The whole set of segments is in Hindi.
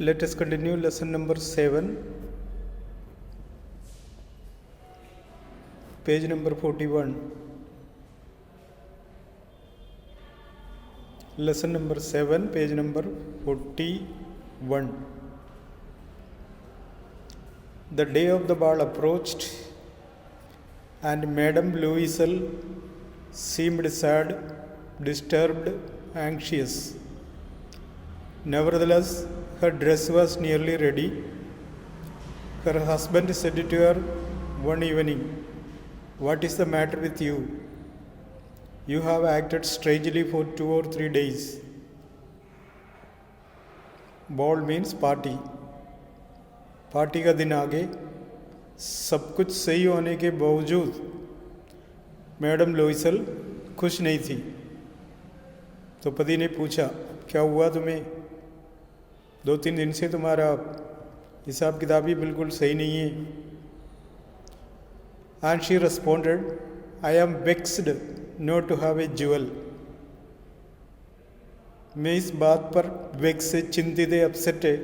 Let us continue lesson number 7, page number 41. Lesson number 7, page number 41. The day of the ball approached, and Madame Louiselle seemed sad, disturbed, anxious. Nevertheless, her dress was nearly ready. Her husband said to her one evening, "What is the matter with you? You have acted strangely for 2 or 3 days." Ball means party. Party का दिन आगे, सब कुछ सही होने के बावजूद मैडम लोइसल खुश नहीं थी। तो पति ने पूछा, क्या हुआ तुम्हें? 2-3 दिन से तुम्हारा हिसाब किताब ही बिल्कुल सही नहीं है। And she responded, I am vexed not to have a jewel. मैं इस बात पर वेक्स से चिंतित है, अपसेट है,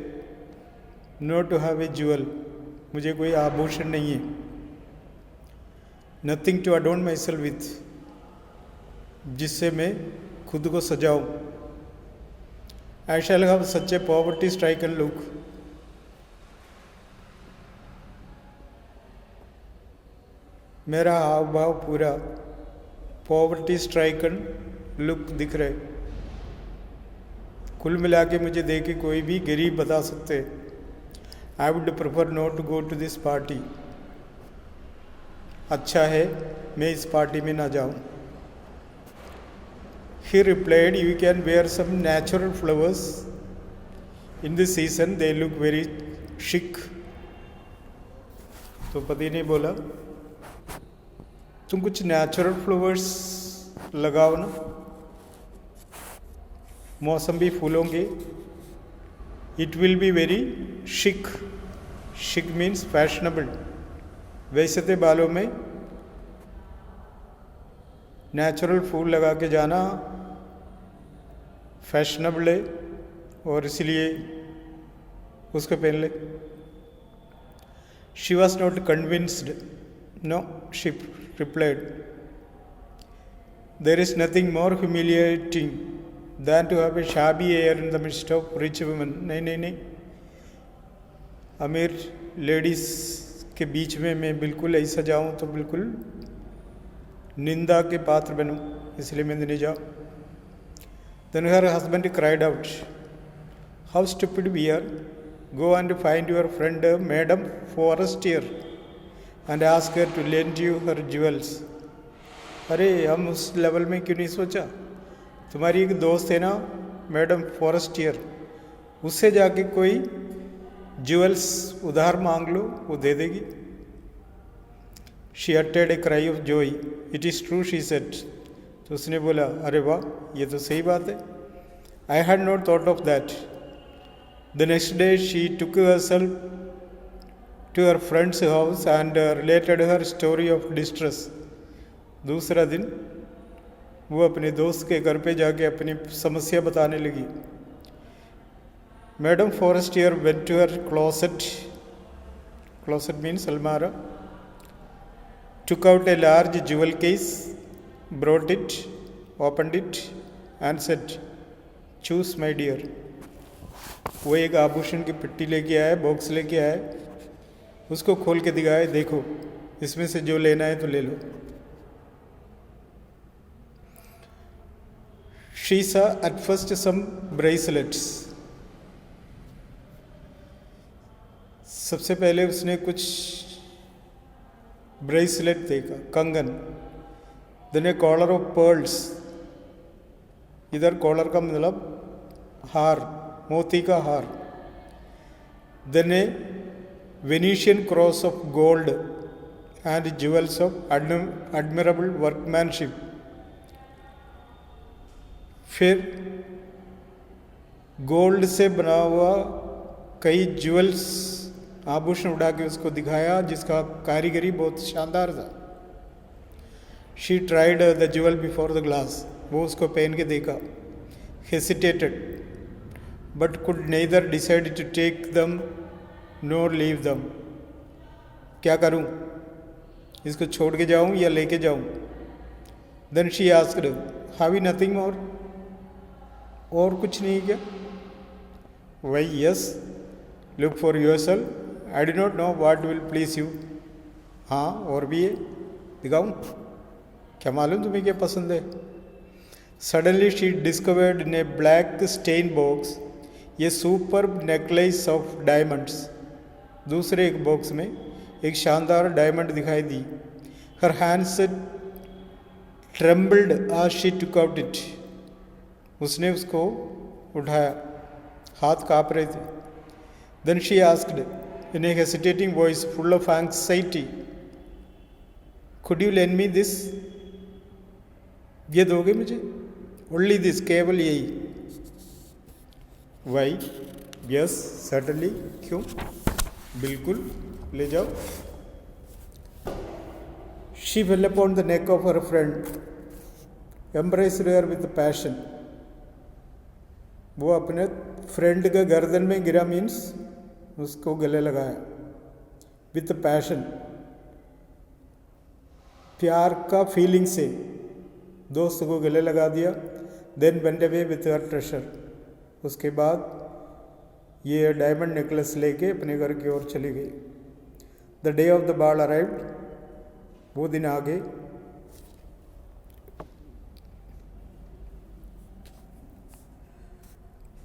not to have a jewel, मुझे कोई आभूषण नहीं है। Nothing to adorn my self with, जिससे मैं खुद को सजाऊं। I shall have such a poverty stricken look. मेरा हाव भाव पूरा पॉवर्टी स्ट्राइकन लुक दिख रहा है। कुल मिला के मुझे देख के कोई भी गरीब बता सकते। I would prefer not to go to this party. अच्छा है मैं इस पार्टी में ना जाऊं। He replied, you can wear some natural flowers. In this season they look very chic. तो पति ने बोला, तुम कुछ नेचुरल फ्लावर्स लगाओ ना, मौसमी फूलों के। इट विल बी वेरी शिक। शिक मीन्स फैशनेबल। वैसे तो बालों में नेचुरल फूल लगा के जाना फैशनेबल है, और इसलिए उसको पहन ले। She was not convinced. No, she replied, there is nothing more humiliating than to have a shabby air in the midst of rich women. नहीं नहीं नहीं, अमीर लेडीज के बीच में मैं बिल्कुल ऐसा जाऊं तो बिल्कुल निंदा के पात्र बनूं, इसलिए मैं नहीं जाऊं। Then her husband cried out, how stupid we are. Go and find your friend Madame Forestier and ask her to lend you her jewels. अरे हम उस लेवल में क्यों नहीं सोचा? तुम्हारी एक दोस्त है ना मैडम फॉरेस्टियर, उससे जाके कोई ज्वेल्स उधार मांग लो, वो दे देगी। She uttered a cry of joy. It is true, she said. तो उसने बोला, अरे वाह, ये तो सही बात है। I had not thought of that. The next day she took herself to her friend's house and related her story of distress. दूसरा दिन वो अपने दोस्त के घर पे जाके अपनी समस्या बताने लगी। Madam Forestier went to her closet. Closet means अलमारा. Took out a large jewel case, brought it, opened it and said, choose my dear. वो एक आभूषण की पेटी लेके आया, बॉक्स लेके आया, उसको खोल के दिखाया, देखो इसमें से जो लेना है तो ले लो। She saw at first some bracelets. सबसे पहले उसने कुछ ब्रेसलेट देखा, कंगन। Then a collar of pearls. इधर कॉलर का मतलब हार, मोती का हार। Then a Venetian cross of gold and jewels of admirable workmanship. फिर गोल्ड से बना हुआ कई ज्वेल्स, आभूषण उड़ा के उसको दिखाया, जिसका कारीगरी बहुत शानदार था। She tried the jewel before the glass. वो उसको पहन के देखा। हेसिटेटेड, but could neither decide to take them nor leave them. क्या करूं, इसको छोड़ के जाऊं या लेके जाऊं? Then she asked, have you nothing more? और कुछ नहीं क्या? Why yes, look for yourself. I do not know what will please you. हाँ और भी है, दिखाऊं? क्या मालूम तुम्हें क्या पसंद है? Suddenly she discovered in a black stained box a superb necklace of diamonds. दूसरे एक बॉक्स में एक शानदार डायमंड दिखाई दी. Her hands trembled as she took out it. उसने उसको उठाया, हाथ काँप रहे थे. Then she asked in a hesitating voice full of anxiety, could you lend me this? ये दोगे मुझे? Only this, केवल यही. Why? Yes, certainly. क्यों? बिल्कुल, ले जाओ. She fell upon the neck of her friend, embraced her with passion. वो अपने फ्रेंड के गर्दन में गिरा, मीन्स उसको गले लगाया. विथ पैशन, प्यार का फीलिंग से दोस्त को गले लगा दिया. Then went away with her treasure. उसके बाद ये डायमंड नेकलेस लेके अपने घर की ओर चली गई. The day of the ball arrived. वो दिन आ गए.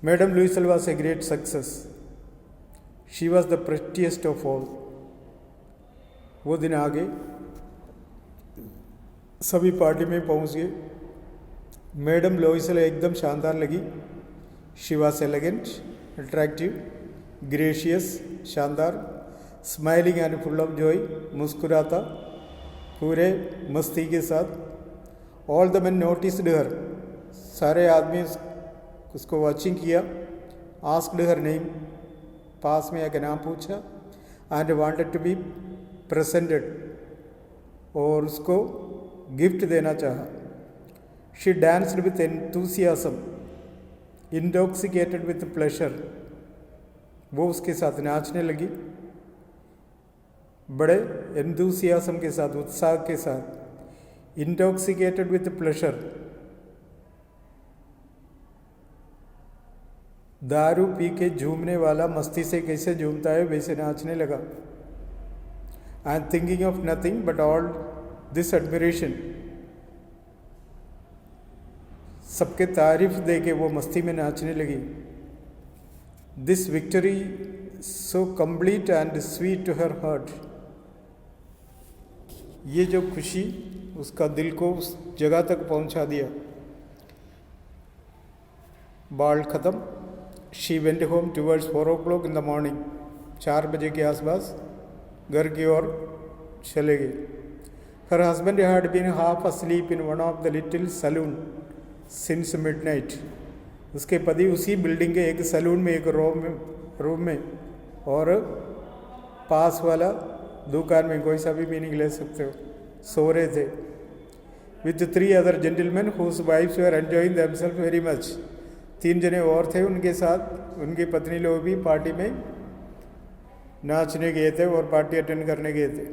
Madam Loisel was a great success. She was the prettiest of all. वो दिन आ गए. सभी पार्टी में पहुंच गए. मैडम लुइसल एकदम शानदार लगी. She was elegant, attractive, gracious, शानदार, smiling and full of joy, मुस्कुराता पूरे मस्ती के साथ. All the man noticed her. सारे आदमी उसको वॉचिंग किया. Asked her name. पास में आके नाम पूछा. And wanted to be presented. और उसको गिफ्ट देना चाहा. She danced with enthusiasm, intoxicated with pleasure. वो उसके साथ नाचने लगी, बड़े एंथुसियाज्म के साथ, उत्साह के साथ. Intoxicated with pleasure. दारू पी के झूमने वाला मस्ती से कैसे झूमता है वैसे नाचने लगा. And thinking of nothing but all this admiration. सबके तारीफ दे के वो मस्ती में नाचने लगी. This victory so complete and sweet to her heart. ये जो खुशी उसका दिल को उस जगह तक पहुंचा दिया. बॉल ख़त्म. She went home towards 4 o'clock in the morning. 4 बजे के आसपास घर की ओर चले गए. Her husband had been half asleep in one of the little saloon since midnight. उसके पति उसी बिल्डिंग के एक सैलून में, एक रूम में और पास वाला दुकान में, कोई सा भी मीनिंग ले सकते हो, सो रहे थे. With 3 other gentlemen whose wives were enjoying themselves very much. 3 जने और थे उनके साथ. उनकी पत्नी लोग भी पार्टी में नाचने गए थे और पार्टी अटेंड करने गए थे.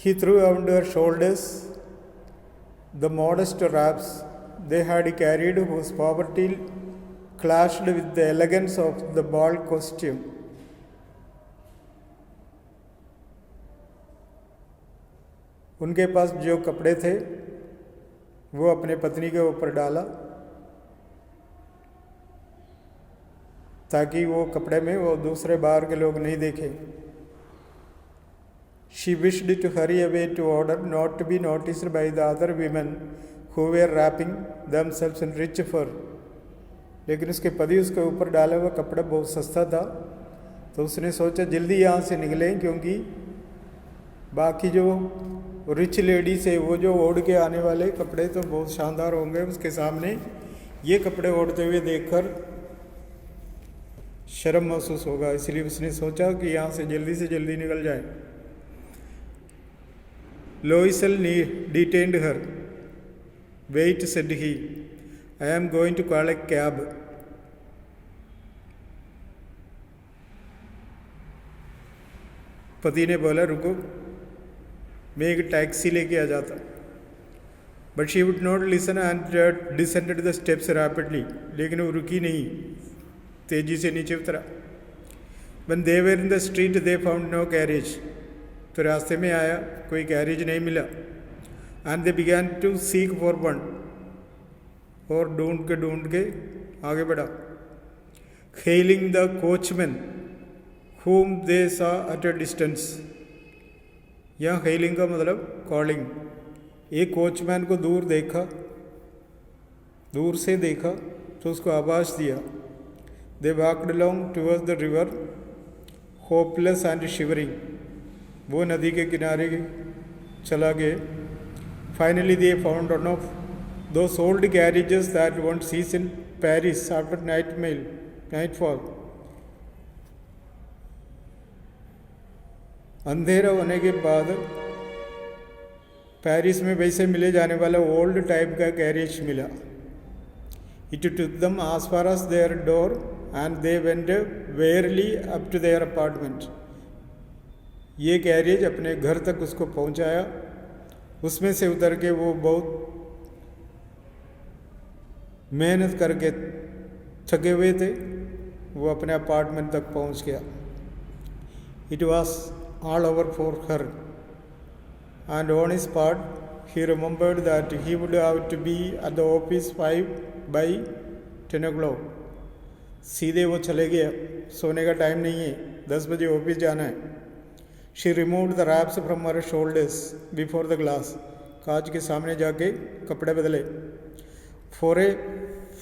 He threw around her shoulders the modest wraps they had carried, whose poverty clashed with the elegance of the ball costume. उनके पास जो कपड़े थे वो अपने पत्नी के ऊपर डाला ताकि वो कपड़े में वो दूसरे बाहर के लोग नहीं देखें. She wished to hurry away to order not to be noticed by the other women who were wrapping themselves in rich fur. लेकिन उसके पति उसके ऊपर डाला हुआ कपड़ा बहुत सस्ता था, तो उसने सोचा जल्दी यहाँ से निकलें, क्योंकि बाकी जो रिच लेडीज है वो जो ओढ़ के आने वाले कपड़े तो बहुत शानदार होंगे, उसके सामने ये कपड़े ओढ़ते हुए देखकर शर्म महसूस होगा. इसलिए उसने सोचा कि यहाँ से जल्दी निकल जाए. Loisel detained her. Wait, said he. I am going to call a cab. पति ने बोला रुको, मैं एक टैक्सी लेके आ जाता. But she would not listen and descended the steps rapidly. लेकिन वो रुकी नहीं, तेजी से नीचे उतरा. When they were in the street, they found no carriage. तो रास्ते में आया, कोई कैरेज नहीं मिला. And they began to seek for one. और ढूंढ के आगे बढ़ा. Hailing the coachman, whom they saw at a distance. यहाँ hailing का मतलब calling. एक कोचमैन को दूर से देखा तो उसको आवाज़ दिया. They walked along towards the river, hopeless and shivering. वो नदी के किनारे चला गए. Finally they found one of those old carriages that one sees in Paris after nightfall. अंधेरा होने के बाद पेरिस में वैसे मिले जाने वाला ओल्ड टाइप का कैरेज मिला. It took them as far as their door and they went wearily up to their apartment. ये कैरेज अपने घर तक उसको पहुंचाया. उसमें से उतर के वो बहुत मेहनत करके थके हुए थे, वो अपने अपार्टमेंट तक पहुंच गया. It was all over for her. And on his part, he remembered that he would have to be at the office 5 by 10 o'clock. सीधे वो चले गया, सोने का टाइम नहीं है, 10 बजे ऑफिस जाना है. She removed the wraps from her shoulders before the glass. कांच के सामने जाके कपड़े बदले. For a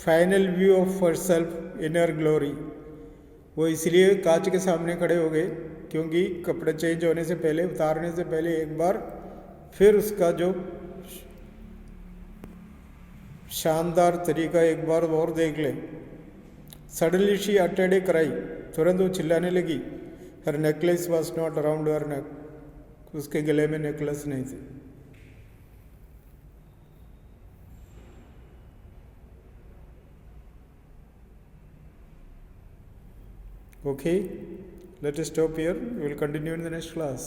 final view of herself in her glory. वो इसलिए कांच के सामने खड़े हो गए क्योंकि कपड़े चेंज होने से पहले, उतारने से पहले एक बार फिर उसका जो शानदार तरीका एक बार और देख लें. सडनली शी अटेड ए क्राई. तुरंत वो चिल्लाने लगी. Her necklace was not around her neck. उसके गले में नेकलेस नहीं थे. Okay, let us stop here. We will continue in the next class.